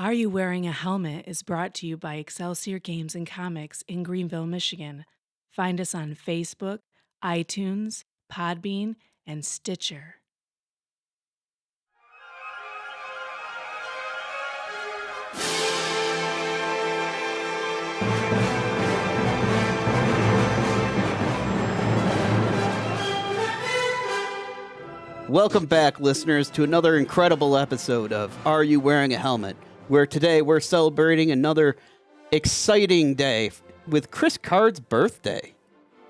Are You Wearing a Helmet is brought to you by Excelsior Games and Comics in Greenville, Michigan. Find us on Facebook, iTunes, Podbean, and Stitcher. Welcome back, listeners, to another incredible episode of Are You Wearing a Helmet? Where today we're celebrating another exciting day with Chris Card's birthday.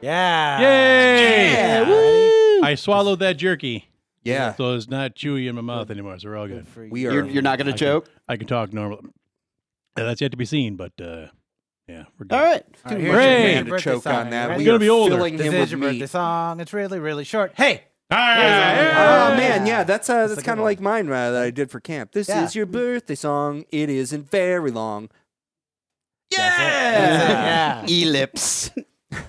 Yeah. Yay! Yeah. Woo! I swallowed that jerky. Yeah. So it's not chewy in my mouth anymore, so we're all good. We are. You're not going to joke? I can talk normal. That's yet to be seen, but yeah, we're good. All right. All right, Hooray! here's your Man to choke on that. We're We gonna are be older. filling This him is with your meat. birthday song. It's really, really short. Hey! Oh man, yeah, that's a kind good of one. like mine that I did for camp. This Yeah. is your birthday song. It isn't very long. That's it. Yeah. Ellipse.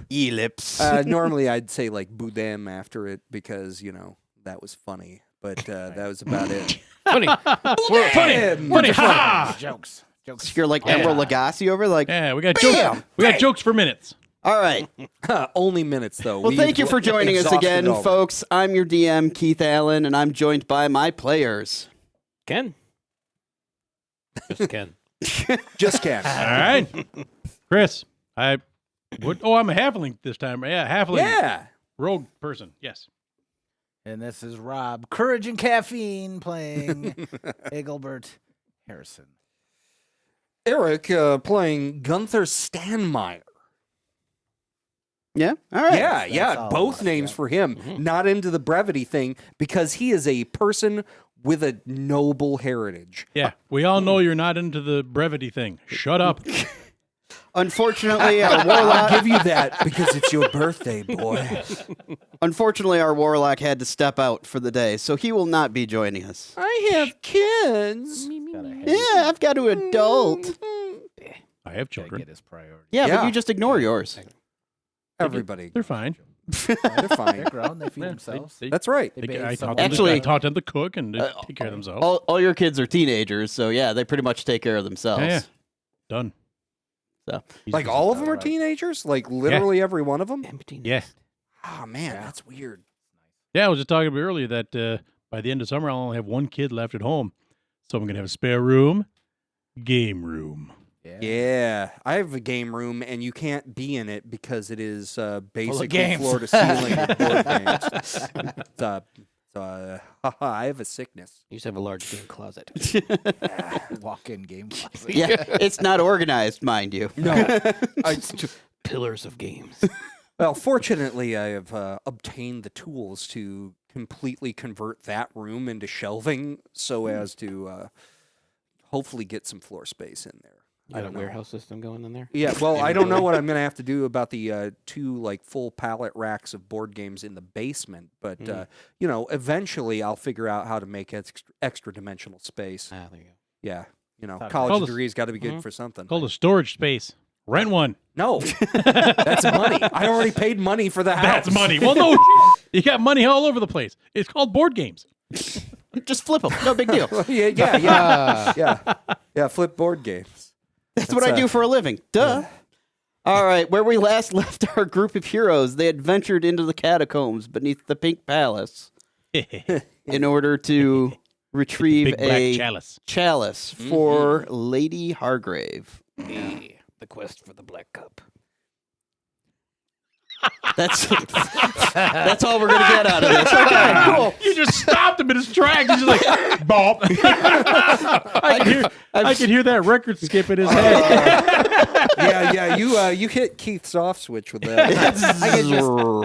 Ellipse. Normally I'd say like boudin after it because that was funny, but that was about it. Funny. Funny. Ha! Jokes. Jokes. You're like Emerald Lagasse over like, Yeah, we got jokes. We got jokes for minutes. all right. Only minutes though. Well, thank you for joining us again, folks. I'm your DM, Keith Allen, and I'm joined by my players. Ken. Just Ken. Just Ken. All right. Chris, I'm a halfling this time. Yeah, halfling. Yeah. Rogue person. Yes. And this is Rob, Courage and Caffeine, playing Engelbert Harrison. Eric playing Gunther Stanmeyer. Yeah? All right. Yeah. all Both of us, names yeah. for him. Not into the brevity thing because he is a person with a noble heritage. Yeah. We all know you're not into the brevity thing. Shut up. Unfortunately, our I'll warlock. give you that because it's your birthday, boy. Unfortunately, our warlock had to step out for the day, so he will not be joining us. I have kids. Yeah, I've got to adult. I have Gotta children. get his priority. Yeah, Yeah. but you just ignore yours. Everybody. They're fine. They're fine. They're grown. They feed Yeah, themselves. they- That's right. They they- bathe I someone. taught Actually- I taught them to cook and to take care of themselves. All your kids are teenagers, so yeah, they pretty much take care of themselves. Yeah. Done. So. Like all of them are teenagers? Like literally every one of them? Empty Yeah. nest. Oh, man, that's weird. Yeah, I was just talking about earlier that by the end of summer, I'll only have one kid left at home. So I'm going to have a spare room, game room. Yeah, I have a game room, and you can't be in it because it is basically games. floor to ceiling with board games. I have a sickness. You used to have a large game closet. Walk-in game closet. Yeah, it's not organized, mind you. No, Pillars of games. well, fortunately, I have obtained the tools to completely convert that room into shelving, so as to hopefully get some floor space in there. You got a warehouse system going in there? Yeah, well, I don't know what I'm going to have to do about the two like full pallet racks of board games in the basement, but eventually I'll figure out how to make extra dimensional space. Ah, there you go. Yeah, Thought college about it. degree's got to be good for something. Called a storage space. Rent one. No, that's money. I already paid money for the house. That's money. Well, no, you got money all over the place. It's called board games. Just flip them. No big deal. yeah. Flip board games. That's what I do for a living. Duh. All right, where we last left our group of heroes, they had ventured into the catacombs beneath the Pink Palace in order to retrieve Big black a chalice. for Lady Hargrave. The quest for the Black Cup. That's all we're gonna get out of this. Okay, cool. You just stopped him in his tracks. He's just like, bop. I can hear that record skip in his head. You hit Keith's off switch with that.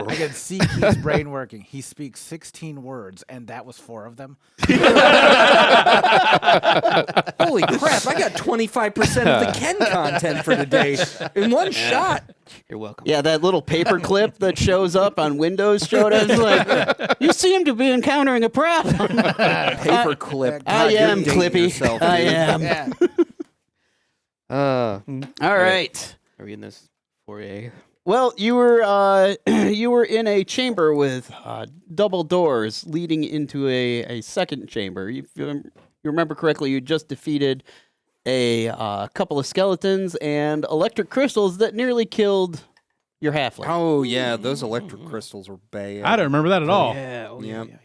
I can see Keith's brain working. He speaks 16 words, and that was 4 of them. Holy crap! I got 25% of the Ken content for today in one shot. You're welcome. Yeah, that little paper clip that shows up on Windows showed us like, you seem to be encountering a problem. Paper clip. I God, you're am dating Clippy. yourself, I dude. am. Yeah. All right. Are we in this foyer? Well, you were in a chamber with double doors leading into a second chamber. If you remember correctly, you just defeated a couple of skeletons, and electric crystals that nearly killed your halfling. Oh yeah, those electric crystals were bad. I don't remember that at all. Yeah. Oh, yeah. Yep. Yeah.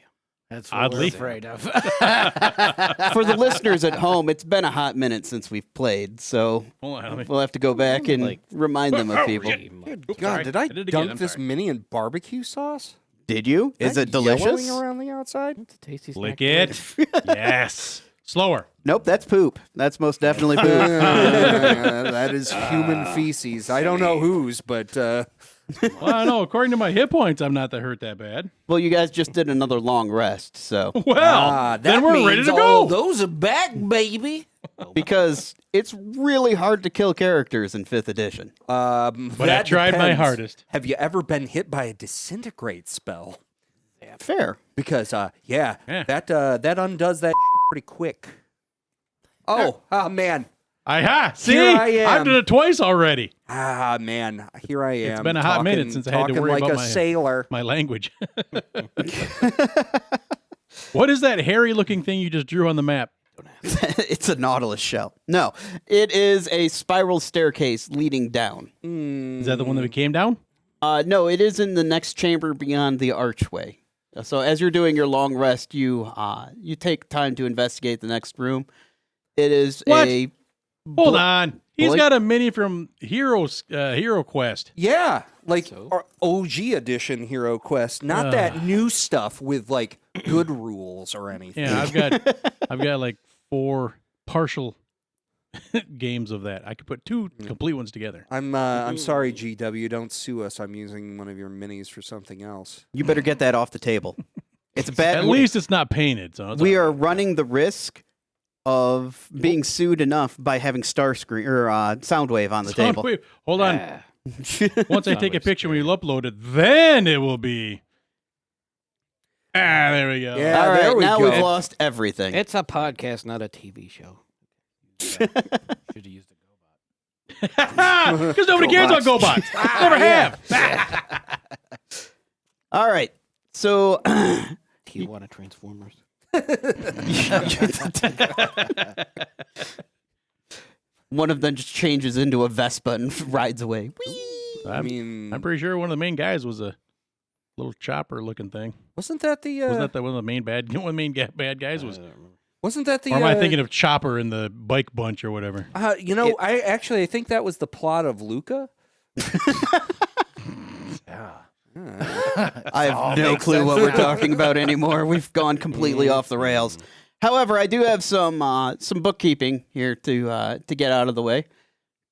That's what Oddly. we're afraid of. For the listeners at home, it's been a hot minute since we've played, so Hold on, let me- we'll have to go back and Like- remind them of people. Oops, God, sorry. did I it again, dunk I'm this sorry. mini in barbecue sauce? Did you? Is that it delicious? yellowing around the outside? It's a tasty snack. Lick to it. Yes. Slower. Nope, that's poop. That's most definitely poop. That is human feces. I don't know whose, but Well, I don't know. According to my hit points, I'm not that hurt that bad. Well, you guys just did another long rest, so Well, then that we're ready means to all go. those are back, baby. because it's really hard to kill characters in 5th edition. But I tried my hardest. Have you ever been hit by a disintegrate spell? Fair. Because Yeah. that undoes that pretty quick. Oh man. Aha! See, Here I am. I've done it twice already. Man, here I am. It's been a hot minute since I had to talking worry like about a my- sailor. My language. What is that hairy-looking thing you just drew on the map? It's a nautilus shell. No, it is a spiral staircase leading down. Is that the one that came down? No, it is in the next chamber beyond the archway. So as you're doing your long rest, you take time to investigate the next room. It is What? a Hold on. He's Bully? got a mini from Hero Quest. Yeah, like So? our OG edition Hero Quest, not that new stuff with like good rules or anything. Yeah, I've got like 4 partial games of that. I could put 2 complete ones together. I'm sorry, GW. Don't sue us. I'm using one of your minis for something else. You better get that off the table. It's a bad. At least it's not painted. So it's we all are right. running the risk of being sued enough by having Starscream or Soundwave on the table. Wait, hold on. Yeah. Once I take a picture when you upload it, then it will be. There we go. Yeah. All right, there we now go. we've lost everything. It's a podcast, not a TV show. Should have used a GoBot. Because nobody cares about GoBots. Never have. All right, so Tijuana Transformers. one of them just changes into a Vespa and rides away. I mean, I'm pretty sure one of the main guys was a little chopper-looking thing. wasn't that the Wasn't that one of the main bad guys? Was wasn't that the? or am I thinking of Chopper in the Bike Bunch or whatever? I think that was the plot of Luca. Yeah. I have no clue what we're talking about anymore. We've gone completely off the rails. However, I do have some bookkeeping here to get out of the way.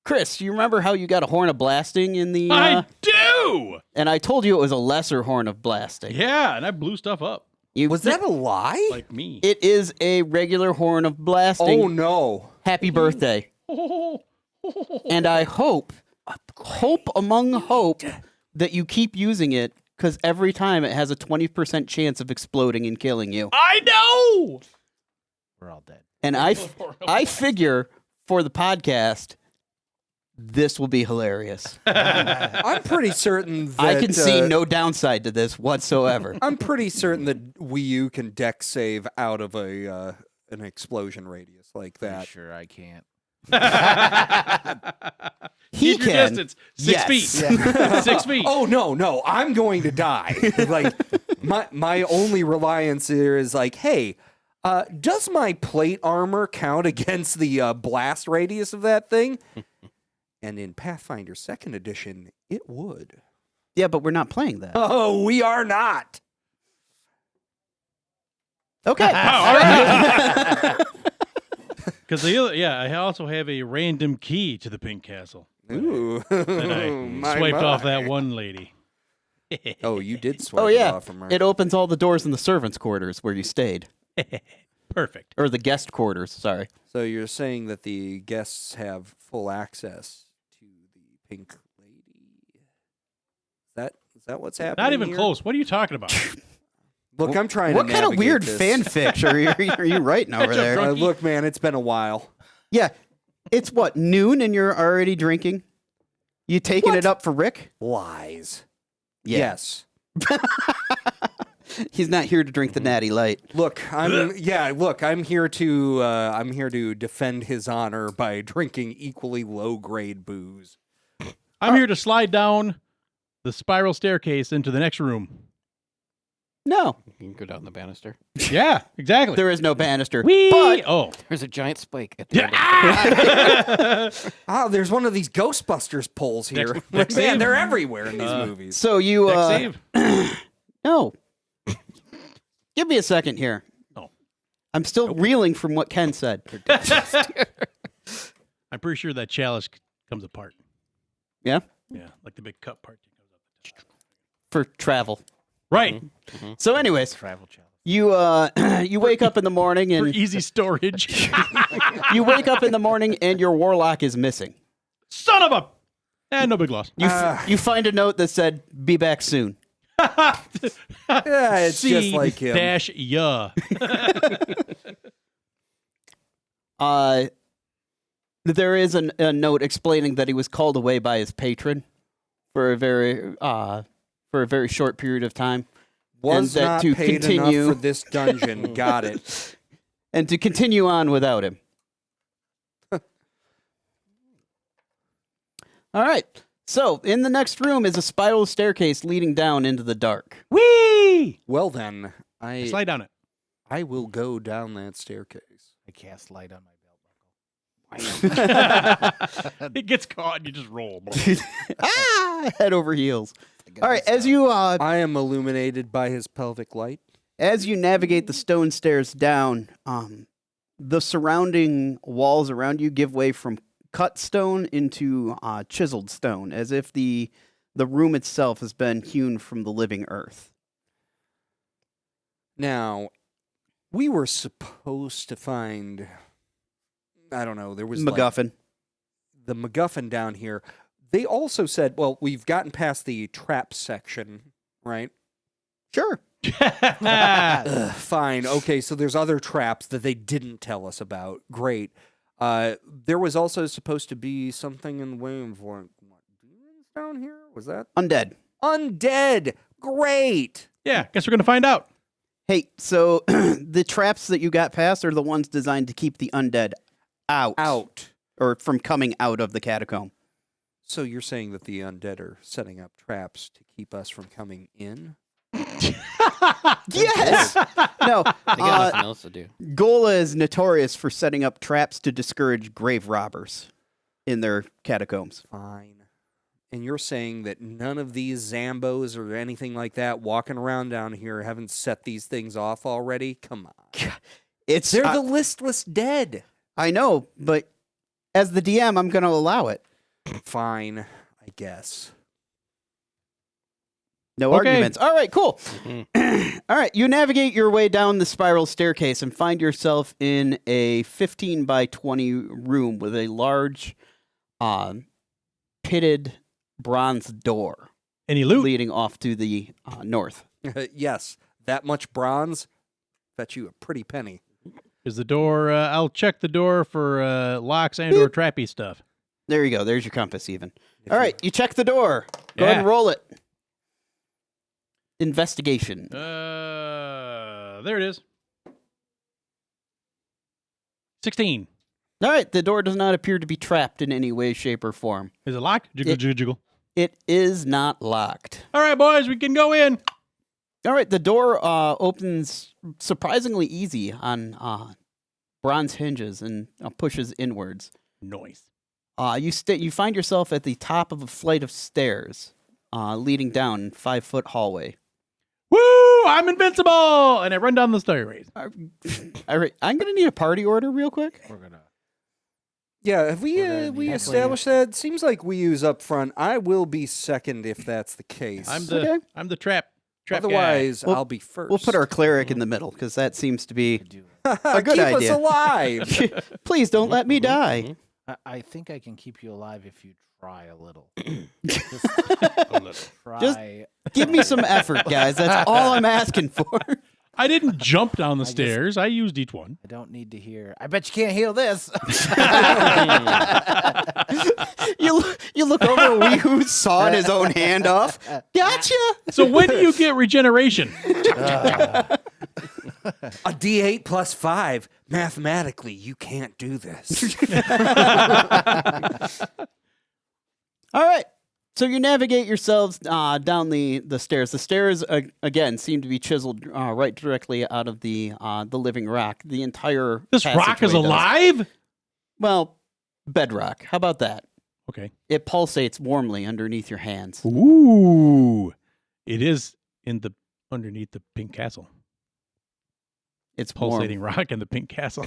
Chris, you remember how you got a horn of blasting in the? I do. And I told you it was a lesser horn of blasting. Yeah, and I blew stuff up Was that a lie? like me. It is a regular horn of blasting. Oh no! Happy birthday! And I hope among hope that you keep using it because every time it has a 20% chance of exploding and killing you. I know. We're all dead. And I figure for the podcast, this will be hilarious. I'm pretty certain that I can see no downside to this whatsoever. I'm pretty certain that Wii U can deck save out of an explosion radius like that. Sure, I can't. He Keep your can. distance. 6 feet. Yeah. 6 feet. Oh no, I'm going to die. Like my only reliance here is like, hey, does my plate armor count against the blast radius of that thing? And in Pathfinder 2nd Edition, it would. Yeah, but we're not playing that. Oh, we are not. Okay. all right. Because I also have a random key to the Pink Castle. Ooh. And I My, swiped my. off that one lady. Oh, you did swipe Oh it yeah. off from her. It opens all the doors in the servants' quarters where you stayed. Perfect. Or the guest quarters, sorry. So you're saying that the guests have full access to the pink lady? Is that what's happening? Not even here? close. What are you talking about? Look, I'm trying What to kind of navigate weird this. fanfic are you writing over there? Look, man, it's been a while. Yeah. It's what, noon and you're already drinking? You taking What? it up for Rick? Lies. Yeah. Yes. He's not here to drink the natty light. Look, I'm here to defend his honor by drinking equally low grade booze. I'm here to slide down the spiral staircase into the next room. No, You can go down the banister. Yeah, exactly. there is no banister. Whee! But Oh. There's a giant spike at the end. Ah, there's one of these Ghostbusters poles here. Dex Man, save? they're everywhere in these movies. so you Dex save. no. Give me a second here. Oh. I'm still reeling from what Ken said. I'm pretty sure that chalice comes apart. Yeah, Yeah, like the big cup part. That comes up the top. for travel. Right. So, anyways, Travel challenge. you wake up in the morning For and easy storage. you wake up in the morning and your warlock is missing. Son of a... And no big loss. You find a note that said, "Be back soon." Yeah, it's just C like him. dash yeah. There is a note explaining that he was called away by his patron for a very short period of time. Was and that not to paid continue- enough for this dungeon. Got it. And to continue on without him. All right. So, in the next room is a spiral staircase leading down into the dark. Whee! Well then, Slide down it. I will go down that staircase. I cast light on my belt buckle. It gets caught and you just roll. Head over heels. All right, as you I am illuminated by his pelvic light. as you navigate the stone stairs down, the surrounding walls around you give way from cut stone into chiseled stone, as if the room itself has been hewn from the living earth. Now, we were supposed to find, I don't know, there was MacGuffin. the MacGuffin down here. They also said, well, we've gotten past the trap section, right? Sure. Fine. Okay, so there's other traps that they didn't tell us about. Great. There was also supposed to be something in the way of what demons down here? Was that Undead. undead? Great. Yeah, guess we're going to find out. Hey, so the traps that you got past are the ones designed to keep the undead out. Or from coming out of the catacomb. So you're saying that the undead are setting up traps to keep us from coming in? Yes! No, They got nothing else to do. Gola is notorious for setting up traps to discourage grave robbers in their catacombs. Fine. And you're saying that none of these Zambos or anything like that walking around down here haven't set these things off already? Come on. It's They're the listless dead. I know, but as the DM, I'm going to allow it. Fine, I guess. No Okay. arguments. All right, cool. All right, you navigate your way down the spiral staircase and find yourself in a 15 by 20 room with a large pitted bronze door Any loot? leading off to the north. Yes, that much bronze, fetch you a pretty penny. Is the door... I'll check the door for locks and or trappy stuff. There you go. There's your compass even. If All you- right, you check the door. Go ahead and Yeah. roll it. Investigation. There it is. 16. All right, the door does not appear to be trapped in any way, shape, or form. Is it locked? Jiggle, It- jiggle, jiggle. It is not locked. All right, boys, we can go in. All right, the door opens surprisingly easy on bronze hinges and pushes inwards. Noise. You find yourself at the top of a flight of stairs leading down 5-foot hallway. Woo! I'm invincible! And I run down the stairways. All right, I'm going to need a party order real quick. We're gonna. Yeah, have we We're gonna we be established that? Seems like we use up front. I will be second if that's the case. I'm the Okay. I'm the trap guy. Otherwise, We'll- I'll be first. We'll put our cleric in the middle because that seems to be Do it. a good Keep idea. us alive. Please don't let me die. I think I can keep you alive if you try a little. A little. Try. Give me some effort, guys. That's all I'm asking for. I didn't jump down the I just- stairs. I used each one. I don't need to hear. I bet you can't heal this. You look over Weehoo's sawing his own hand off. Gotcha. Gotcha. So when do you get regeneration? A D8 plus 5. Mathematically, you can't do this. All right. So you navigate yourselves down the stairs. The stairs again seem to be chiseled right directly out of the living rock. The entire This rock is passageway does. alive? Well, bedrock. How about that? Okay. It pulsates warmly underneath your hands. Ooh. It is underneath the pink castle. It's Pulsating warm. rock and the pink castle.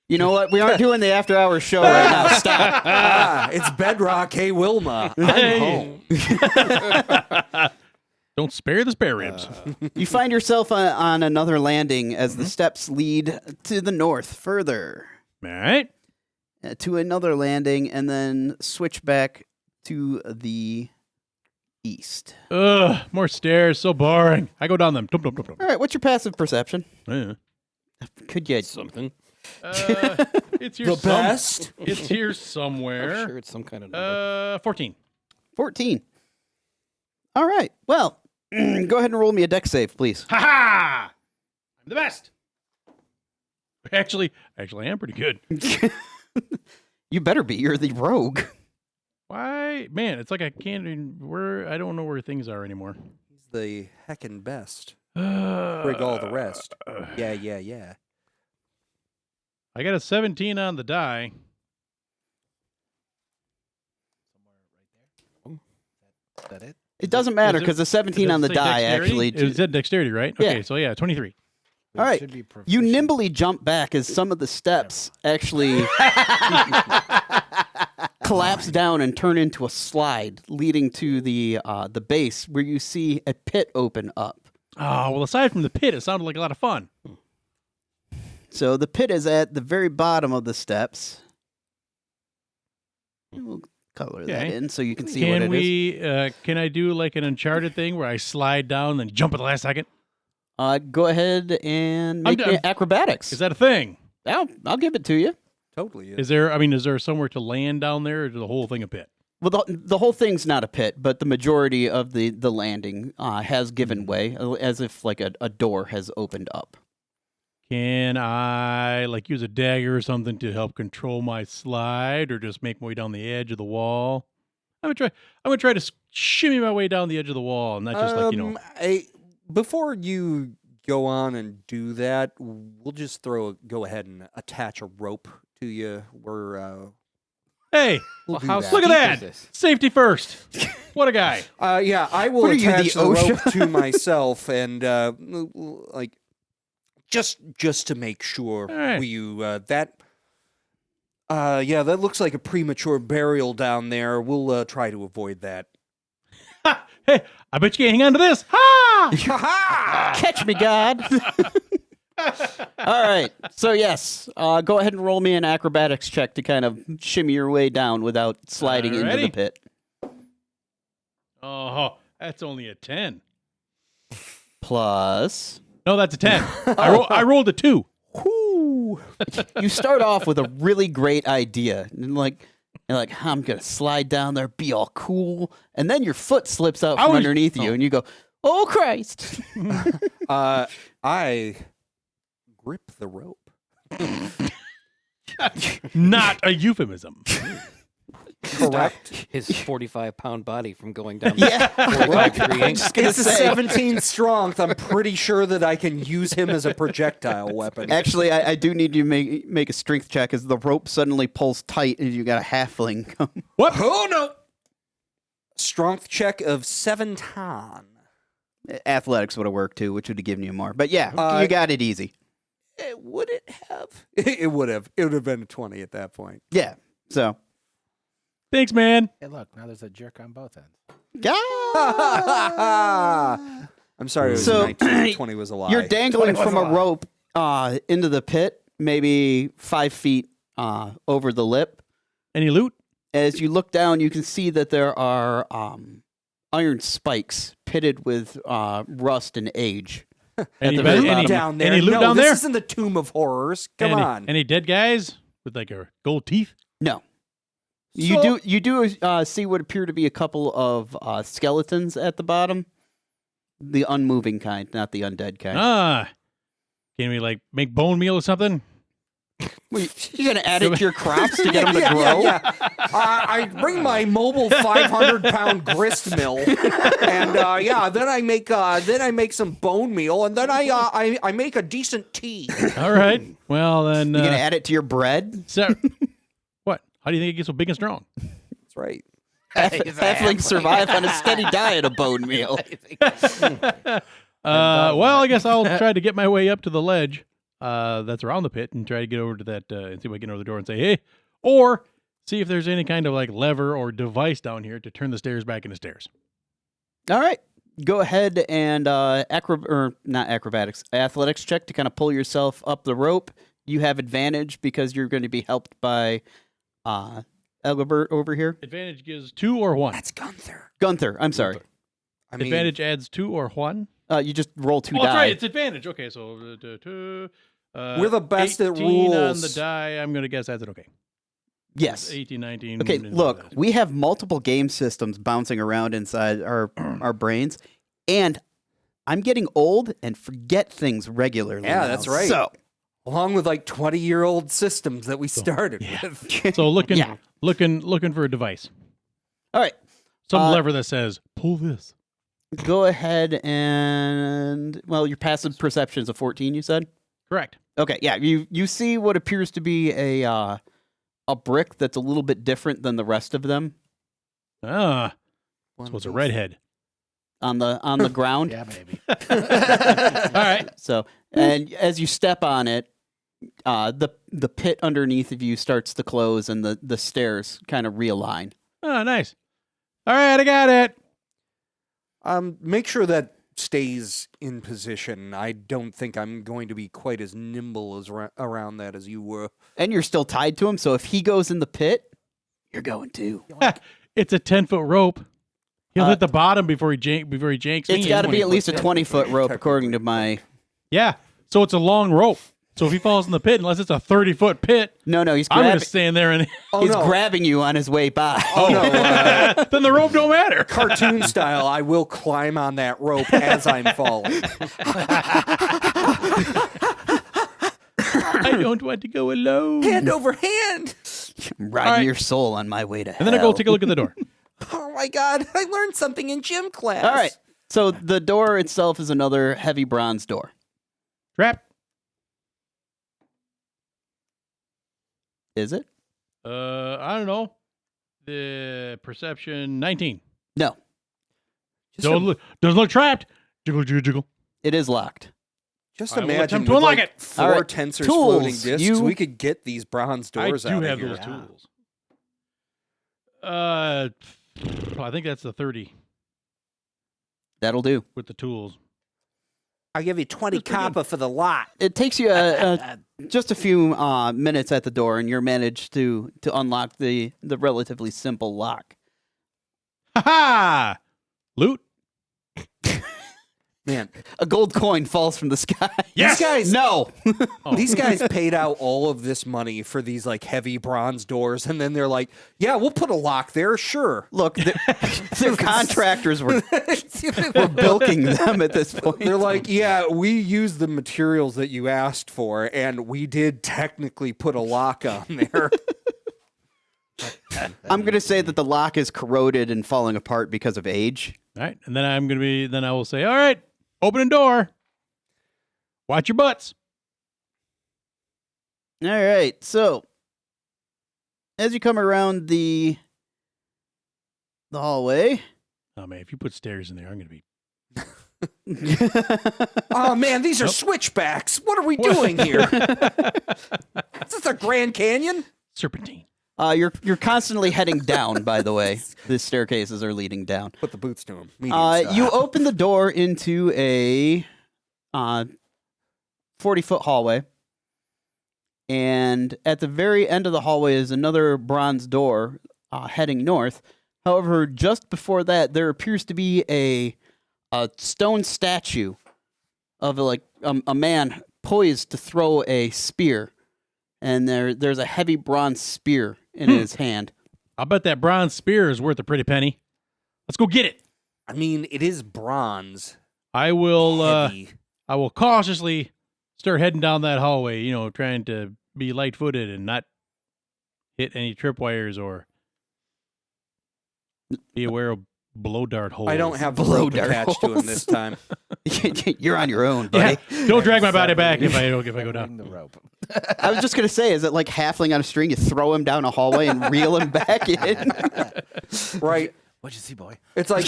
You know what? We aren't doing the after-hours show right now. Stop. It's Bedrock. Hey, Wilma. I'm Hey. home. Don't spare the spare ribs. You find yourself on another landing as the steps lead to the north further. All right. To another landing and then switch back to the east. Ugh, more stairs. So boring. I go down them. Dum, dum, dum, dum. All right, what's your passive perception? Yeah. Could you? Something. It's here The best. It's here I'm somewhere. sure it's some kind of number. 14. 14. All right, well, go ahead and roll me a deck save, please. Ha ha! I'm the best. Actually, I am pretty good. You better be. You're the rogue. Why? Man, it's like I can't even, I don't know where things are anymore. He's the heckin' best. Frig Frig all the rest. Yeah. I got a 17 on the die. Is that it? It doesn't matter Is it- because the 17 Does on it the say die dexterity? actually. It said dexterity, right? Yeah. Okay, so yeah, 23. All right. Should be You proficient. nimbly jump back as some of the steps actually collapse down and turn into a slide, leading to the base where you see a pit open up. Oh, well, aside from the pit, it sounded like a lot of fun. So the pit is at the very bottom of the steps. We'll color that Okay. in so you can see what Can it is. can I do like an Uncharted thing where I slide down then jump at the last second? Go ahead and make done. me acrobatics. Is that a thing? I'll give it to you. Totally. Is there somewhere to land down there, or is the whole thing a pit? Well, the whole thing's not a pit, but the majority of the landing has given way, as if like a door has opened up. Can I like use a dagger or something to help control my slide, or just make my way down the edge of the wall? I'm gonna try to shimmy my way down the edge of the wall, and not just Before you go on and do that, we'll just go ahead and attach a rope to you. Hey, We'll do how that. look at steep that! is this? Safety first. What a guy! Yeah, I will What are you, attach the the rope OSHA? to myself and like just to make sure All right. that looks like a premature burial down there. We'll try to avoid that. Hey, I bet you can't hang on to this. Ha! Catch me, God! All right. So yes, go ahead and roll me an acrobatics check to kind of shimmy your way down without sliding into the Alrighty. pit. Oh, that's only a 10. Plus, No, that's a 10. I rolled a 2. whoo, you start off with a really great idea, and you're like, I'm gonna slide down there, be all cool, and then your foot slips out from underneath you, and you go, "Oh Christ!" I grip the rope. Not a euphemism. Correct. His 45-pound body from going down Yeah. 45-degree angle. gonna It's a say. 17 strength. I'm pretty sure that I can use him as a projectile weapon. Actually, I do need you to make a strength check as the rope suddenly pulls tight and you got a halfling come. What? Oh no! Strength check of 17. Athletics would have worked too, which would have given you more. But yeah, Uh, you got it easy. Would it have? It would have. It would have been a 20 at that point. Yeah. So, Thanks, man. Hey, look, now there's a jerk on both ends. I'm sorry. It was So, 19. 20 was a lie. you're dangling 20 was from a a lie. rope into the pit, maybe 5 feet over the lip. Any loot? As you look down, you can see that there are iron spikes pitted with rust and age. Any, the very any, bottom. down there. any loot no, down this there? isn't the Tomb of Horrors. Come any, on. Any dead guys with like a gold teeth? No. So- You do see what appear to be a couple of skeletons at the bottom, The unmoving kind, not the undead kind. Ah. Can we like make bone meal or something? Well, you gonna add it to your crops to get them to grow? I bring my mobile 500-pound grist mill, and then I make some bone meal, and then I make a decent tea. All right. Well then. You gonna add it to your bread? So, what? How do you think it gets so big and strong? That's right. Halflings survive on a steady diet of bone meal. Well, I guess I'll try to get my way up to the ledge that's around the pit and try to get over to that and see if I can get over the door and say, hey, or see if there's any kind of like lever or device down here to turn the stairs back into stairs. All right. Go ahead and athletics check to kind of pull yourself up the rope. You have advantage because you're going to be helped by Elgibert over here. Advantage gives 2 or 1. That's Gunther. Gunther, I'm sorry. I mean, Advantage adds 2 or 1. You just roll 2 Oh, die. that's right. It's advantage. Okay, so we're the best at 18 on rules. the die. I'm going to guess that's it. Okay. Yes. 18, 19. Okay, and look, that. we have multiple game systems bouncing around inside our brains, and I'm getting old and forget things regularly. Yeah, now. that's right. So, Along with like 20-year-old systems that we started with. So looking Yeah. looking for a device. all right, Some lever that says, pull this. go ahead and your passive perception is a 14. You said. Correct. Okay, yeah, you see what appears to be a brick that's a little bit different than the rest of them Ah, so it's a redhead. on the ground. Yeah, baby. All right. So, and as you step on it, the pit underneath of you starts to close, and the stairs kind of realign. Oh, nice. All right, I got it. Make sure that stays in position. I don't think I'm going to be quite as nimble as around that as you were. And you're still tied to him, so if he goes in the pit, you're going too. It's a 10-foot rope. He'll hit the bottom before he janks me. It's got to be at least a 20 20-foot rope, according to my. Yeah. So it's a long rope. So if he falls in the pit, unless it's a 30-foot pit, No, he's I'm grabbing. going to stand there and He's grabbing you on his way by. Oh no! then the rope don't matter. Cartoon style, I will climb on that rope as I'm falling. I don't want to go alone. Hand over hand. I'm riding right. your soul on my way to And then I go take a look at the door. Oh my god! I learned something in gym class. All right. So the door itself is another heavy bronze door. Trap. Is it? I don't know. The perception 19. No, Doesn't look trapped. Jiggle, jiggle, jiggle. it is locked. Just I will imagine attempt to with unlock like it. 4 All right. tensors Tools. floating discs, You- we could get these bronze doors I do out have of here. those tools. I think that's the 30 That'll do. with the tools. I'll give you 20 That's pretty good. copper for the lot. It takes you just a few minutes at the door, and you're managed to unlock the relatively simple lock. Ha ha! Loot. Man, A gold coin falls from the sky. Yes! these guys, No. Oh. these guys paid out all of this money for these like heavy bronze doors, and then they're like, "Yeah, we'll put a lock there, sure." Look, their contractors were bilking them at this point. They're like, "Yeah, we used the materials that you asked for, and we did technically put a lock on there." I'm going to say that the lock is corroded and falling apart because of age. All right, and then I will say, all right, opening door. Watch your butts. All right. So, as you come around the hallway, Oh man, if you put stairs in there, I'm gonna be. Oh man, these are Nope. switchbacks. What are we doing here? Is this a Grand Canyon? Serpentine. you're constantly heading down. By the way, the staircases are leading down. Put the boots to him. You open the door into a 40-foot hallway, and at the very end of the hallway is another bronze door heading north. However, just before that, there appears to be a stone statue of a man poised to throw a spear, and there's a heavy bronze spear in his hand. I'll bet that bronze spear is worth a pretty penny. Let's go get it. I mean, it is bronze. I will Heavy. I will cautiously start heading down that hallway, trying to be light-footed and not hit any tripwires or be aware of blow dart holes. I don't have the Blow rope dart attached to him holes. this time. You're on your own, Yeah, buddy. don't drag my body back if I go Severing down. the rope. I was just gonna say, is it like halfling on a string? You throw him down a hallway and reel him back in. Right. What'd you see, boy? It's like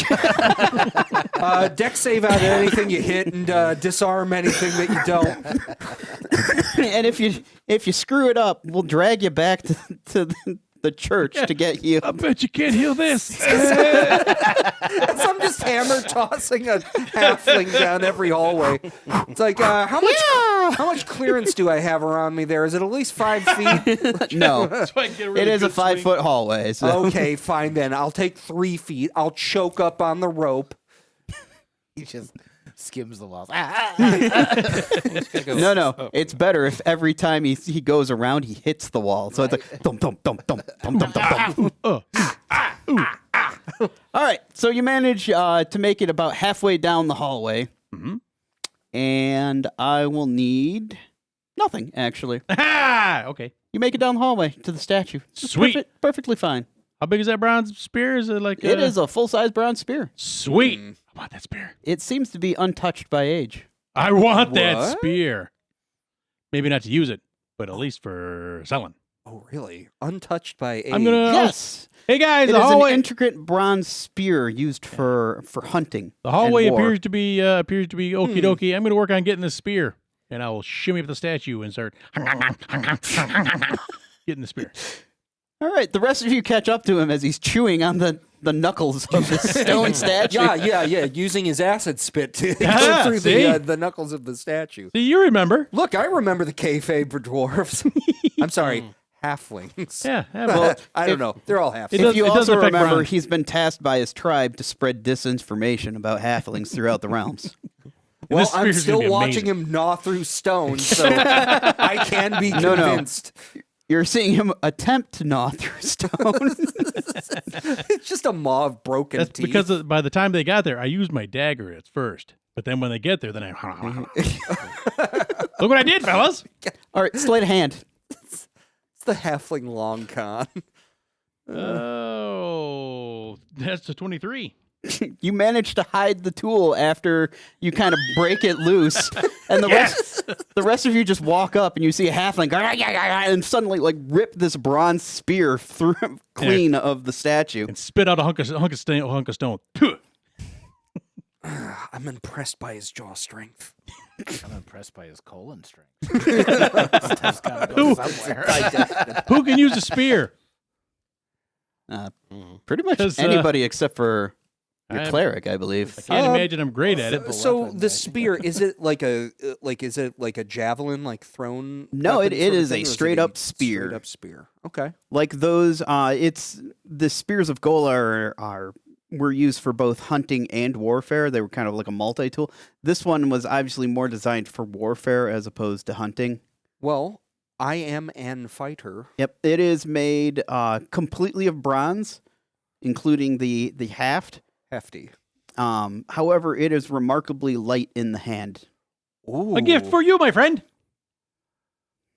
deck save out of anything you hit and disarm anything that you don't. And if you screw it up, we'll drag you back to the church to get healed. I bet you can't heal this. So I'm just hammer tossing a halfling down every hallway. It's like, how much clearance do I have around me there? Is it at least 5 feet? No, So I can get a really it is a good swing. 5-foot hallway. So. Okay, fine then. I'll take 3 feet. I'll choke up on the rope. He just skims the walls. No, it's better if every time he goes around, he hits the wall. So it's like thump, thump, thump, thump, thump, thump, thump, thump. All right, so you manage to make it about halfway down the hallway, and I will need nothing. Actually, Okay. you make it down the hallway to the statue. It's Sweet. perfectly fine. How big is that bronze spear? Is it like It is a full-size bronze spear. sweet? I want that spear. It seems to be untouched by age. I want that What? spear. Maybe not to use it, but at least for selling. Oh, really? Untouched by age. I'm gonna. Yes, Hey guys, it the is an hallway. intricate bronze spear used for hunting. The hallway and war. appears to be okie dokie. I'm gonna work on getting this spear, and I will shimmy up the statue and start getting the spear. All right, the rest of you catch up to him as he's chewing on the knuckles of the stone statue. Yeah. Using his acid spit to Ah, go through see? the knuckles of the statue. See, you remember? Look, I remember the kayfabe for dwarves. I'm sorry, halflings. Yeah. Well, I don't know. They're all halflings. It does- If you doesn't also affect remember, bronze. he's been tasked by his tribe to spread disinformation about halflings throughout the realms. And Well, this I'm spear's gonna still be watching amazing. him gnaw through stone, so I can be No. convinced. You're seeing him attempt to gnaw through stone. It's just a maw of broken That's teeth. because by the time they got there, I used my dagger at first. But then when they get there, then I look what I did, fellas. All right, sleight of hand. It's the halfling long con. Oh, that's a 23. You manage to hide the tool after you kind of break it loose, and the rest of you just walk up and you see a halfling and suddenly like rip this bronze spear through clean of the statue. And spit out a hunk of stone. I'm impressed by his jaw strength. I'm impressed by his colon strength. That's gotta go somewhere. Who can use a spear? Pretty much 'Cause, anybody except for your I'm- cleeric, I believe. I can't imagine I'm great at it. So weapon, the I spear is it like a javelin like thrown? No, weapon it sort of is thing, a or is it straight up spear. Straight up spear. Okay. Like those, it's the spears of Gola were used for both hunting and warfare. They were kind of like a multi-tool. This one was obviously more designed for warfare as opposed to hunting. Well, I am an fighter. Yep, it is made completely of bronze, including the haft. Hefty. However, it is remarkably light in the hand. Ooh. A gift for you, my friend.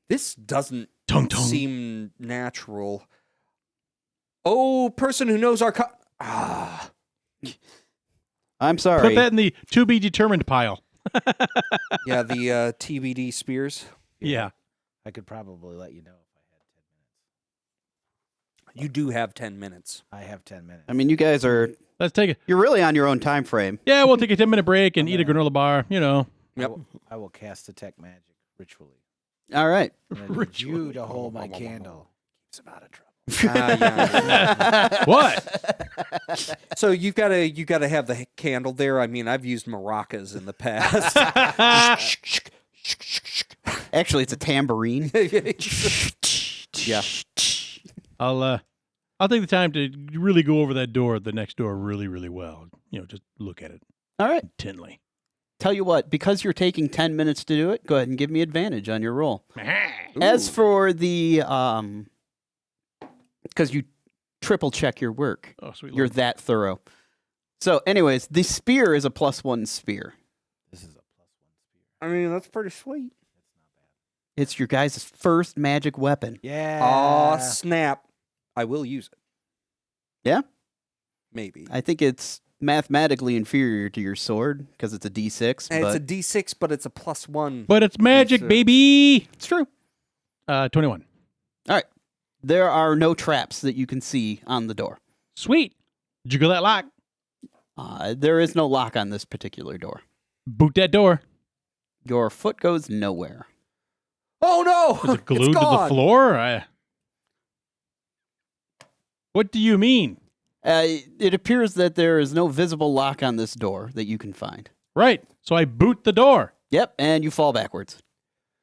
This doesn't Tung tung. seem natural. Oh, person who knows our I'm sorry. Put that in the to be determined pile. yeah, the TBD spears. Yeah. I could probably let you know if I had 10 minutes. You do have 10 minutes. I have 10 minutes. I mean, you guys Let's take it. you're really on your own time frame. Yeah, we'll take a 10-minute break and eat a granola bar. Yep. I will cast detect magic ritually. All right. And I need you to hold my candle. Keeps him out of trouble. Yeah. What? So you gotta have the candle there. I mean, I've used maracas in the past. Actually, it's a tambourine. yeah. I'll take the time to really go over that door, the next door, really, really well. Just look at it All right. intently. Tell you what, because you're taking 10 minutes to do it, go ahead and give me advantage on your roll. As for the, because you triple check your work, Oh, sweet. you're Lord. that thorough. So anyways, the spear is a +1 spear. I mean, that's pretty sweet. It's your guys' first magic weapon. Yeah. Aw, snap. I will use it. Yeah? Maybe. I think it's mathematically inferior to your sword because it's a D6. And but it's a D6, but it's a +1. But it's magic, D6. baby. it's true. 21. All right. There are no traps that you can see on the door. Sweet. Jiggle that lock. There is no lock on this particular door. Boot that door. Your foot goes nowhere. Oh, no! Is it glued It's to the gone. floor? What do you mean? It appears that there is no visible lock on this door that you can find. Right. So I boot the door. Yep, and you fall backwards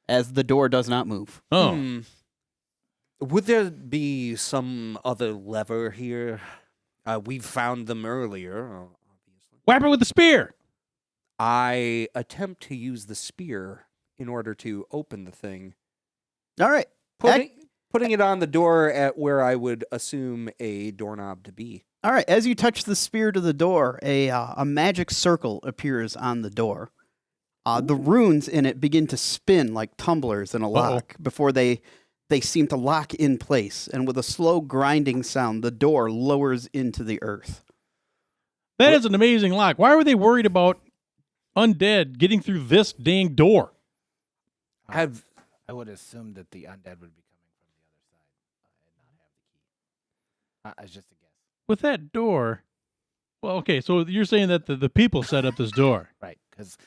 as the door does not move. Oh. Would there be some other lever here? We've found them earlier, obviously. Whap it with the spear. I attempt to use the spear in order to open the thing. All right. Putting it on the door at where I would assume a doorknob to be. All right. As you touch the spear to the door, a magic circle appears on the door. The runes in it begin to spin like tumblers in a lock before they seem to lock in place. And with a slow grinding sound, the door lowers into the earth. That is an amazing lock. Why were they worried about undead getting through this dang door? I would assume that the undead would be coming from the other side and not have the key. It's just a guess. With that door. Well, okay, so you're saying that the people set up this door. Right. Because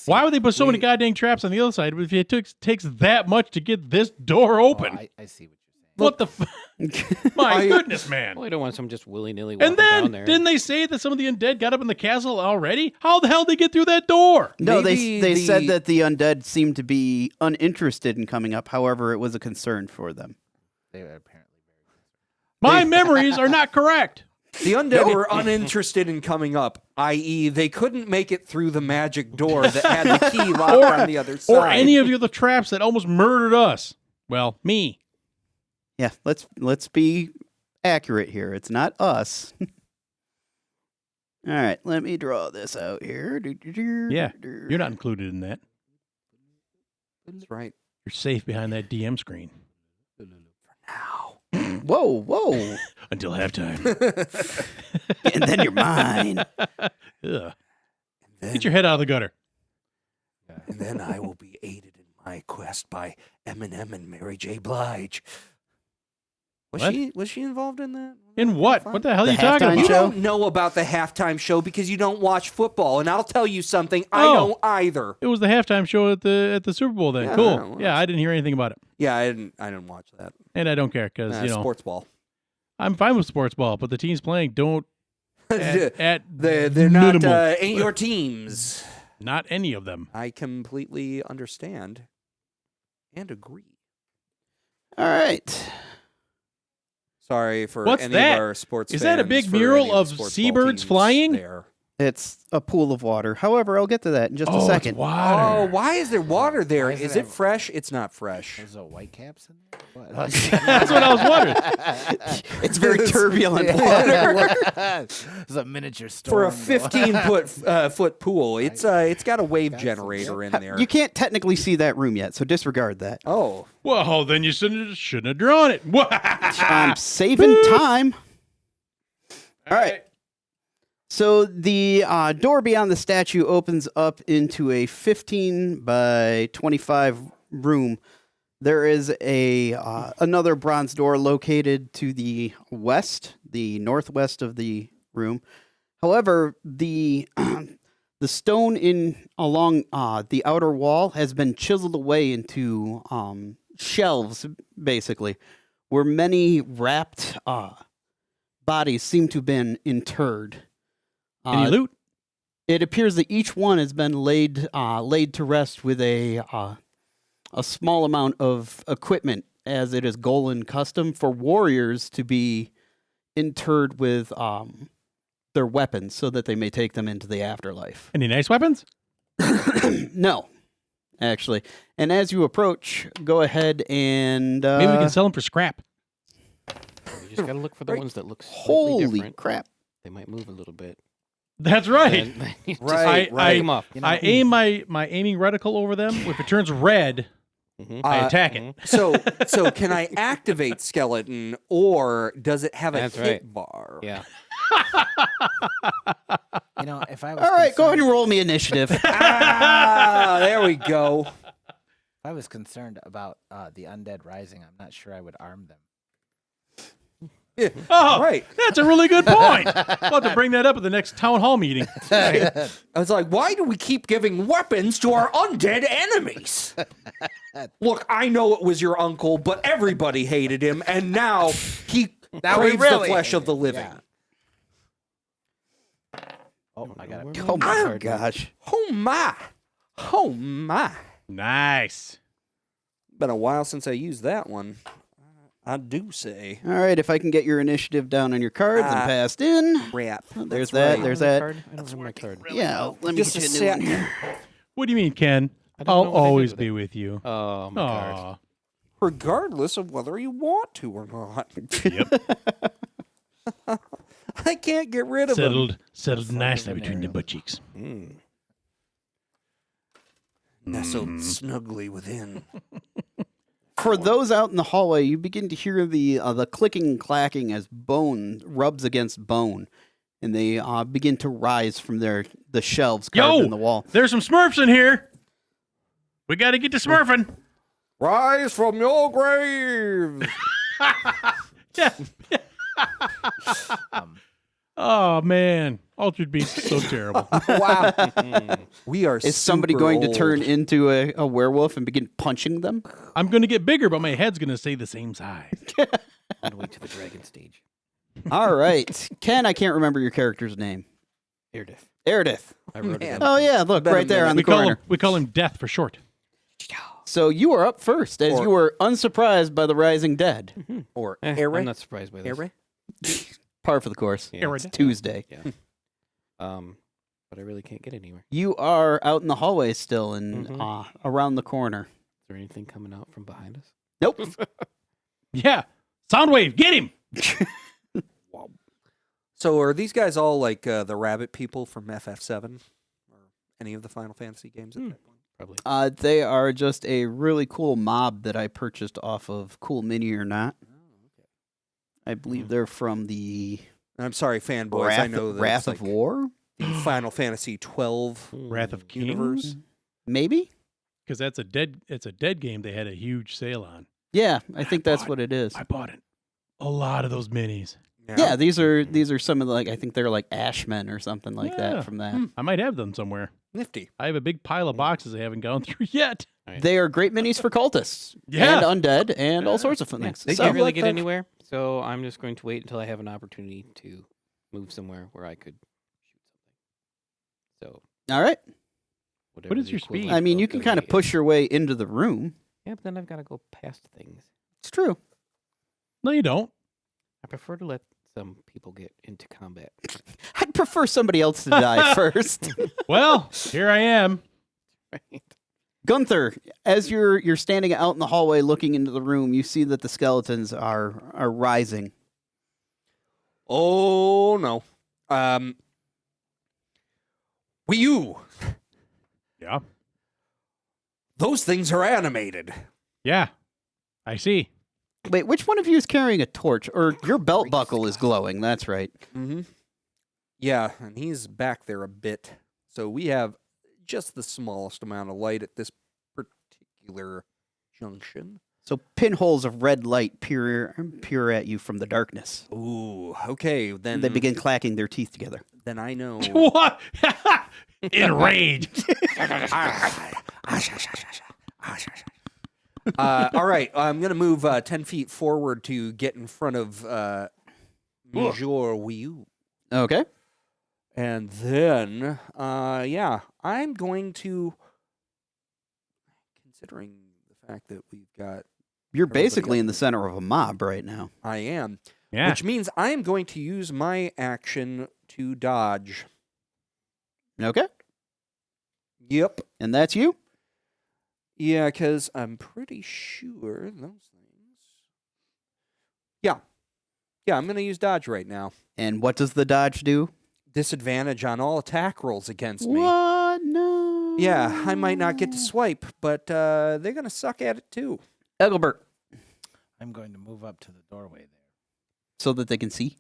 Why would they put so many goddamn traps on the other side if it takes that much to get this door open? I see what you're saying. What the My goodness, man. Well, you don't want some just willy-nilly And walking then, down there. didn't they say that some of the undead got up in the castle already? How the hell did they get through that door? No, Maybe they said the- that the undead seemed to be uninterested in coming up. However, it was a concern for them. They were apparently very concerned. My memories are not correct. The undead were uninterested in coming up, i.e., they couldn't make it through the magic door that had the key locked on the other side. Or any of the other traps that almost murdered us. Well, me. Yeah, let's be accurate here. It's not us. All right, let me draw this out here. Yeah, you're not included in that. That's right. You're safe behind that DM screen. Now. Whoa. Until halftime. And then you're mine. Ugh. Get your head out of the gutter. And then I will be aided in my quest by Eminem and Mary J. Blige. Was she involved in that? In what? What the hell are The you talking halftime about? You show? don't know about the halftime show because you don't watch football, and I'll tell you something. I Oh. don't either. It was the halftime show at the Super Bowl then. Yeah, Cool. well, Yeah, I didn't hear anything about it. Yeah, I didn't watch that. And I don't care because, Sports ball. I'm fine with sports ball, but the teams playing don't at They're not minimal. ain't your teams. Not any of them. I completely understand and agree. All right. Sorry for What's any that? of our sports Is fans. that a big for mural any the of sports ball seabirds teams flying? There. It's a pool of water. However, I'll get to that in just a It's second. water. Oh, why is there water there? Why is Is it it fresh? It's not fresh. There's white caps in there? What? That's what I was wondering. It's very turbulent water. There's a miniature storm. For a going- 15-foot pool, it's got a wave generator in there. You can't technically see that room yet, so disregard that. Oh, Well, then you shouldn't have drawn it. I'm saving time. All right. So the door beyond the statue opens up into a 15 by 25 room. There is another bronze door located to the west, the northwest of the room. However, the stone along the outer wall has been chiseled away into shelves, basically, where many wrapped bodies seem to have been interred. Any loot? It appears that each one has been laid to rest with a small amount of equipment, as it is Golan custom for warriors to be interred with their weapons, so that they may take them into the afterlife. Any nice weapons? No, actually. And as you approach, go ahead and Maybe we can sell them for scrap. You just gotta look for the Right. ones that look slightly holy different. crap! They might move a little bit. That's right. Then you just Right, I- pick 'em up. You know, I aim my aiming reticle over them. If it turns red, I attack it. So can I activate skeleton, or does it have a That's hit right. bar? Yeah. you know, if I was All right, go ahead concerned- and roll me initiative. There we go. if I was concerned about the undead rising, I'm not sure I would arm them. Yeah, Oh, right. That's a really good point. We'll have to bring that up at the next town hall meeting. I was like, why do we keep giving weapons to our undead enemies? Look, I know it was your uncle, but everybody hated him, and now he Now we craves really the flesh hate of the him, living. yeah. Oh, I got it. Oh my gosh. Oh my. Oh my. Nice. Been a while since I used that one. I do say. All right, if I can get your initiative down on your cards and passed in. Rap. There's That's that. right. There's I that. don't have my card. Yeah, let me Just get a you a new one sec. here. What do you mean, Ken? I don't I'll know what I did always with be it. with you. Oh, my card. Aw. Regardless of whether you want to or not. Yep. I can't get rid of them. Settled nicely between the butt cheeks. Nestled snugly within. For those out in the hallway, you begin to hear the clicking and clacking as bone rubs against bone, and they begin to rise from the shelves carved in the wall. There's some Smurfs in here. We got to get to Smurfing. Rise from your grave. Yeah. Oh man, Altered Beast is so terrible. Wow. We are. Is somebody super going to old. turn into a werewolf and begin punching them? I'm going to get bigger, but my head's going to stay the same size. On the way to the dragon stage. All right. Ken, I can't remember your character's name. Irdith. Eridith. I wrote Man. it. Oh, yeah, look, Been a right there minute. on the corner. We call him Death for short. So you are up first, as Or- you were unsurprised by the rising dead. Or I'm not surprised by this. Ere? Par for the course. Yeah. It's Tuesday. Yeah. But I really can't get anywhere. Is You are out in the hallway still and around the corner. there anything coming out from behind us? Nope. Yeah. Soundwave, get him. So are these guys all like the rabbit people from FF7 or any of the Final Fantasy games at that point? Probably. They are just a really cool mob that I purchased off of Cool Mini or Not. I believe they're from the I'm sorry, fanboys. I know that Wrath it's of like War, the Final Fantasy 12 Wrath of Kings. universe. maybe. Because it's a dead game they had a huge sale on. Yeah, I think that's what it is. I bought it. A lot of those minis. Yeah, these are some of the, like, I think they're like Ashmen or something like Yeah. that from that. I might have them somewhere. Nifty. I have a big pile of boxes I haven't gone through yet. They are great minis for cultists Yeah. and undead and all sorts of fun things. They So- can't really like get that. anywhere, so I'm just going to wait until I have an opportunity to move somewhere where I could shoot something. So, all right. whatever is the your speed? equivalent I mean, you can kind of weight is. push your way into the room. Yeah, but then I've got to go past things. It's true. No, you don't. I prefer to let some people get into combat. I'd prefer somebody else to die first. Well, here I am. Right. Gunther, as you're standing out in the hallway looking into the room, you see that the skeletons are rising. Oh no. Wii Yeah. Those things are animated. Yeah. I see. Wait, which one of you is carrying a torch? Or your belt buckle is glowing. That's right. Mm-hmm. Yeah, and he's back there a bit. So we have just the smallest amount of light at this particular junction. So pinholes of red light peer at you from the darkness. Ooh, okay. Then They begin clacking their teeth together. Then I know. What? Enraged. All right, I'm gonna move 10 feet forward to get in front of Monsieur Wii U. Okay. And then, yeah, I'm going to, considering the fact that we've got, You're Everybody basically else in the center of a mob right now. I am, Yeah. which means I am going to use my action to dodge. Okay. Yep. And that's you? Yeah, because I'm pretty sure those things. Yeah. Yeah, I'm going to use dodge right now. And what does the dodge do? disadvantage on all attack rolls against me. What? No. Yeah, I might not get to swipe, but they're going to suck at it too. Engelbert, I'm going to move up to the doorway there. so that they can see.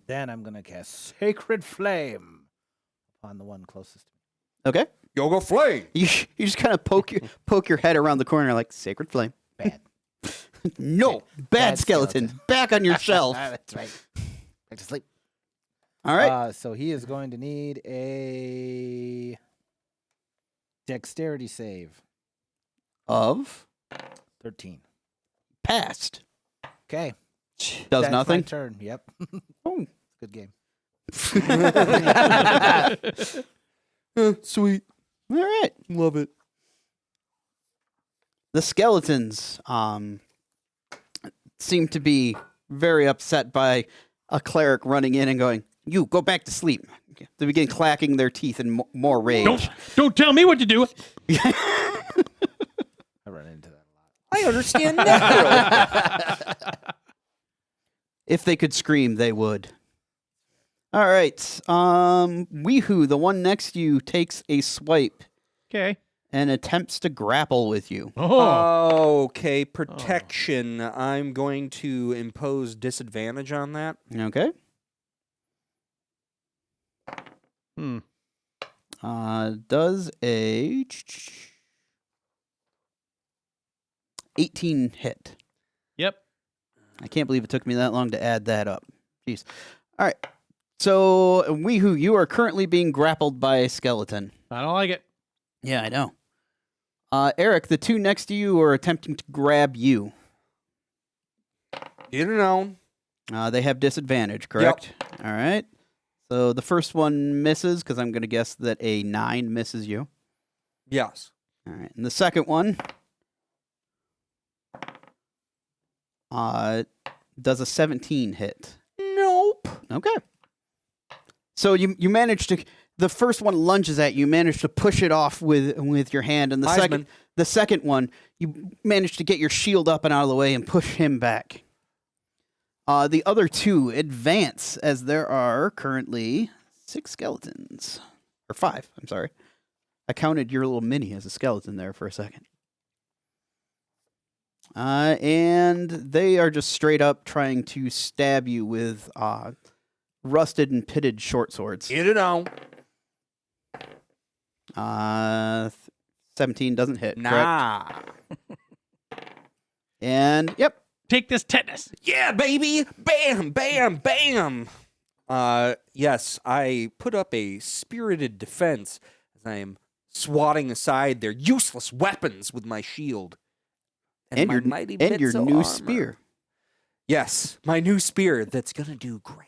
Then I'm going to cast Sacred Flame upon the one closest to me. Okay. Yoga Flame! You just kind of poke your head around the corner like Sacred Flame. Bad. No, bad skeleton. Back on your shelf. That's right. Back to sleep. All right. So he is going to need a dexterity save. Of 13. passed. Okay. Does That's nothing. my turn. Yep. Oh. Good game. Sweet. All right. Love it. The skeletons seem to be very upset by a cleric running in and going, "You go back to sleep." They begin clacking their teeth in more rage. Don't tell me what to do. I run into that a lot. I understand that. If they could scream, they would. All right. Weehoo, the one next to you, takes a swipe Okay. and attempts to grapple with you. Oh. Okay, protection. I'm going to impose disadvantage on that. Okay. Hmm. Does a 18 hit. Yep. I can't believe it took me that long to add that up. Jeez. All right. So, Weehoo, you are currently being grappled by a skeleton. I don't like it. Yeah, I know. Eric, the two next to you are attempting to grab you. You know. They have disadvantage, correct? All right. So the first one misses because I'm going to guess that a 9 misses you. Yes. All right. And the second one does a 17 hit. Nope. Okay. So you manage to, the first one lunges at you, you manage to push it off with your hand, and Heisman. the second one, you manage to get your shield up and out of the way and push him back. The other two advance, as there are currently 6 skeletons. Or 5, I'm sorry. I counted your little mini as a skeleton there for a second. And they are just straight up trying to stab you with rusted and pitted short swords. Get it on. 17 doesn't hit, correct? Nah. And, yep. Take this tetanus. Yeah, baby. Bam, bam, bam. Yes, I put up a spirited defense as I am swatting aside their useless weapons with my shield. And my your, mighty and your bits of new armor. spear. Yes, my new spear that's going to do great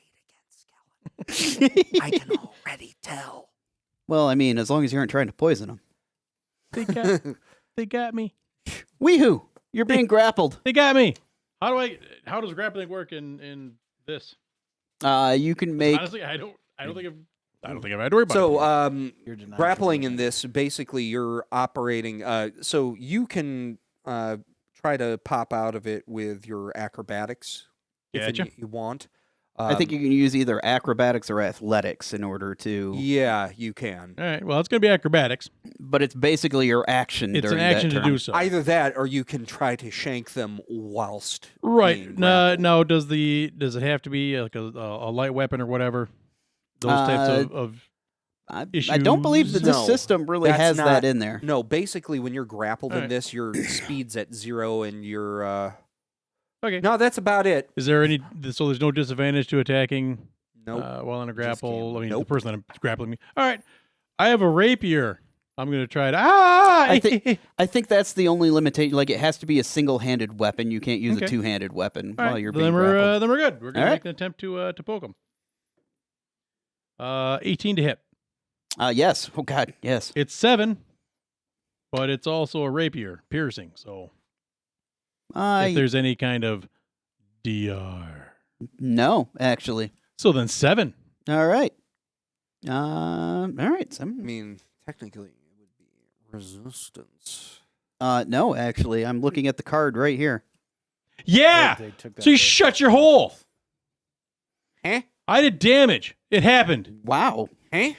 against skeletons. I can already tell. Well, I mean, as long as you aren't trying to poison them. They got me. Weehoo! You're being grappled. They got me. How does grappling work in this? You can make... Honestly, I don't think I've had to worry about it. So, You're denied grappling from in moving. this, basically, you're operating. So you can try to pop out of it with your acrobatics Gotcha. if you want. I think you can use either acrobatics or athletics in order to... Yeah, you can. All right. Well, it's going to be acrobatics. But it's basically your action It's during an action that to turn. do so. Either that, or you can try to shank them whilst being Right. grappled. No. Does it have to be like a light weapon or whatever? Those types of I don't believe that issues? this No, system really that's has not- that in there. No, basically, when you're grappled in Alright. this, your speed's at 0 and your... okay. No, that's about it. Is there any? So there's no disadvantage to attacking Nope. while in a grapple. I mean, Nope. the person that's grappling me. All right. I have a rapier. I'm going to try to. I think that's the only limitation. Like, it has to be a single-handed weapon. You can't use Okay. a two-handed weapon All while right, you're being then grappled. we're good. We're going All to right. make an attempt to poke him. 18 to hit. Yes. Oh, God. Yes. It's 7, but it's also a rapier, piercing. So if there's any kind of DR. No, actually. So then 7. All right. All right. I mean, technically, it would be resistance. No, actually. I'm looking at the card right here. Yeah. They took that So you away shut from your us. hole. Eh? I did damage. It happened. Wow. Hey?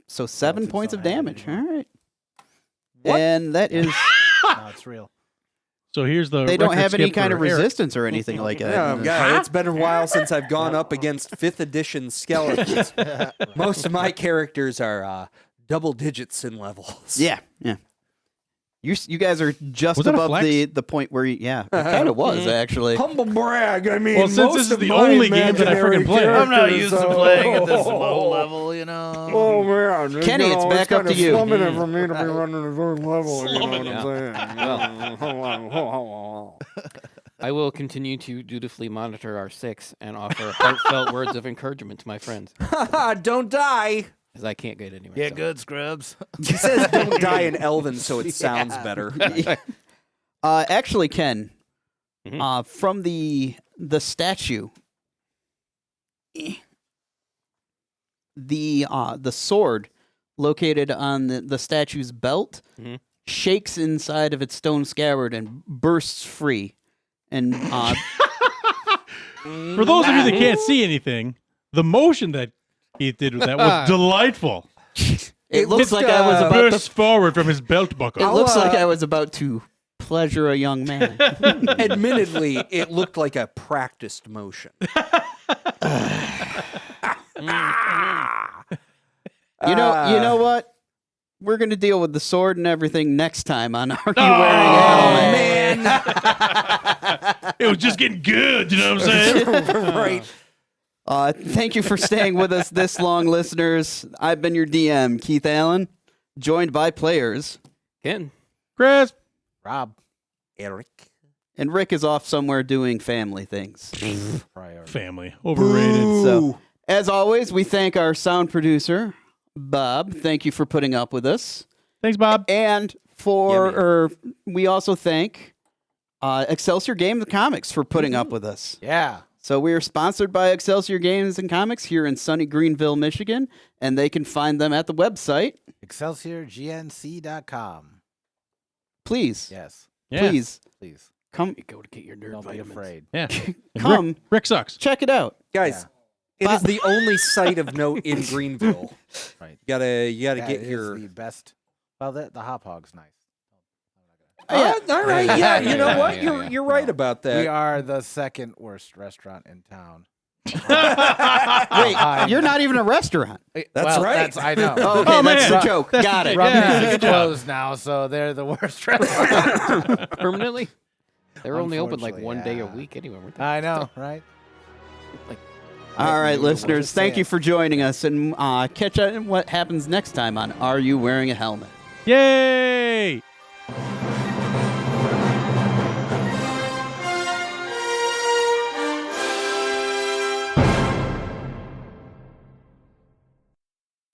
So 7 it's points not of damage. All happening right. What? And that is. No, it's real. So here's the. They don't record have any skip kind for of Eric. resistance or anything like that. Yeah, yeah, it's been a while since I've gone up against 5th edition skeletons. Most of my characters are double digits in levels. Yeah. You guys are just Was that a above flex? the point where it kind of was actually. Humble brag. I mean, Well, since most this is of the my only game that I imaginary freaking play. I'm not characters used to are- playing at this low level, you know. Oh man, Kenny, it's back up to you. Plummeted for me to be running a third level. You know what Yeah. I'm saying? I will continue to dutifully monitor our 6 and offer heartfelt words of encouragement to my friends, Don't die. because I can't get anywhere. Get so. good, scrubs. He says don't die in Elven, so it sounds better. Actually, Ken, Mhm. from the statue, the sword located on the statue's belt Mhm. shakes inside of its stone scabbard and bursts free. And For those of you that can't see anything, the motion that Keith did with that was delightful. it looks like I was about Burst forward from his belt buckle. It looks like I was about to pleasure a young man. Admittedly, it looked like a practiced motion. You know what? We're gonna deal with the sword and everything next time on Are You Wearing a Helmet? man. It was just getting good, you know what I'm saying? Right. Thank you for staying with us this long, listeners. I've been your DM, Keith Allen, joined by players, Ken. Chris. Rob. Eric. and Rick is off somewhere doing family things. Priority. Family. Overrated. So, as always, we thank our sound producer, Bob. Thank you for putting up with us. Thanks, Bob. And we also thank Excelsior Games and Comics for putting up with us. Yeah. So we are sponsored by Excelsior Games and Comics here in sunny Greenville, Michigan, and they can find them at the website. ExcelsiorGNC.com. Please, Yes. Yeah. please Please. come Go to get your nerd Don't be vitamins. afraid. Yeah. And come Rick sucks. check it out. Guys, it is the only site of note in Greenville. Right. You gotta That get is your. the best. Well, the hop hog's nice. All right, yeah. You know Yeah, what? yeah, You're right about We that. are the second worst restaurant in town. Wait, you're not even a restaurant. That's right. I know. Okay, Oh, that's man. the joke. Got it. Robin's Yeah, is good job. closed now, so they're the worst restaurant. Permanently? They're only open like Unfortunately, one day a yeah. week anyway. weren't they? I know, right? All right, Just listeners, thank you saying. for joining us, and catch out what happens next time on Are You Wearing a Helmet? Yay!